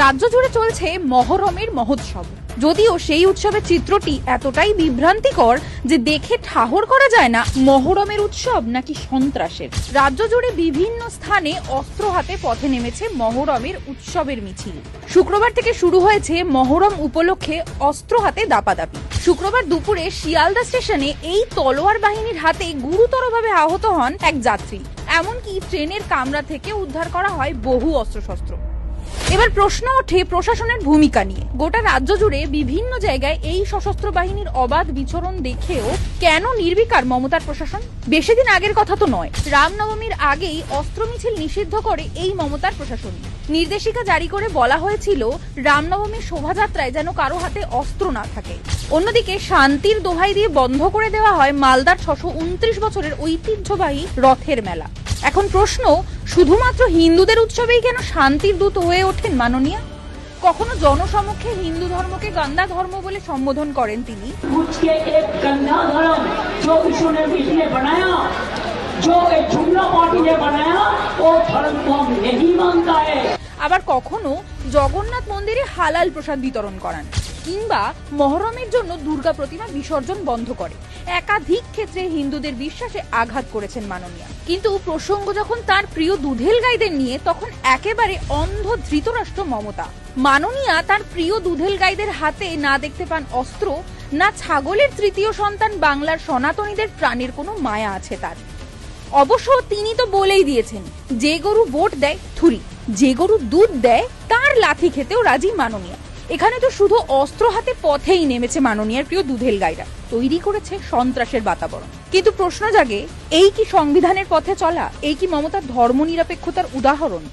রাজ্য জুড়ে চলছে মহরমের মহোৎসব। যদিও সেই উৎসবের চিত্রটি এতটাই বিভ্রান্তিকর যে দেখে ঠাহর করা যায় না মহরমের উৎসব নাকি সন্ত্রাসের। রাজ্য জুড়ে বিভিন্ন স্থানে অস্ত্র হাতে পথে নেমেছে মহরমের উৎসবের মিছিল। শুক্রবার থেকে শুরু হয়েছে মহরম উপলক্ষে অস্ত্র হাতে দাপাদাপি। শুক্রবার দুপুরে শিয়ালদা স্টেশনে এই তলোয়ার বাহিনীর হাতে গুরুতরভাবে আহত হন এক যাত্রী। এমনকি ট্রেনের কামরা থেকে উদ্ধার করা হয় বহু অস্ত্রশস্ত্র। এবার প্রশ্ন ওঠে প্রশাসনের ভূমিকা নিয়ে। গোটা রাজ্য জুড়ে বিভিন্ন জায়গায় এই সশস্ত্র বাহিনীর অবাধ বিচরণ দেখেও কেন নির্বিকার মমতার প্রশাসন? বেশি দিন আগের কথা তো নয়, রামনবমীর আগেই অস্ত্র মিছিল নিষিদ্ধ করে এই মমতার প্রশাসন। নির্দেশিকা জারি করে বলা হয়েছিল রামনবমীর শোভাযাত্রায় যেন কারো হাতে অস্ত্র না থাকে। অন্যদিকে শান্তির দোহাই দিয়ে বন্ধ করে দেওয়া হয় মালদার 629 বছরের ঐতিহ্যবাহী রথের মেলা। এখন প্রশ্ন, শুধুমাত্র হিন্দুদের উৎসবেই কেন শান্তির দূত হয়ে ওঠেন মাননীয়া? কখনো জনসমক্ষে হিন্দু ধর্মকে গন্দা ধর্ম বলে সম্বোধন করেন তিনি। আবার কখনো জগন্নাথ মন্দিরে হালাল প্রসাদ বিতরণ করান, কিংবা মহরমের জন্য দুর্গা প্রতিমা বিসর্জন বন্ধ করে। একাধিক ক্ষেত্রে হিন্দুদের বিশ্বাসে আঘাত করেছেন মাননীয়া। কিন্তু প্রসঙ্গ যখন তার প্রিয় দুধেল গাইদের নিয়ে, তখন একেবারে অন্ধ ধৃতরাষ্ট্র মমতা। মাননীয়া তার প্রিয় দুধেল গাইদের হাতে না দেখতে পান অস্ত্র, না ছাগলের তৃতীয় সন্তান বাংলার সনাতনীদের প্রাণের কোনো মায়া আছে তার। অবশ্য তিনি তো বলেই দিয়েছেন, যে গরু ভোট দেয় থুরি, যে গরু দুধ দেয় তার লাথি খেতেও রাজি মাননীয়া। এখানে তো শুধু অস্ত্র হাতে পথেই নেমেছে মাননীয়ার প্রিয় দুধেল গাইরা, তৈরি করেছে সন্ত্রাসের বাতাবরণ। কিন্তু প্রশ্ন জাগে, এই কি সংবিধানের পথে চলা? এই কি মমতার ধর্মনিরপেক্ষতার উদাহরণ?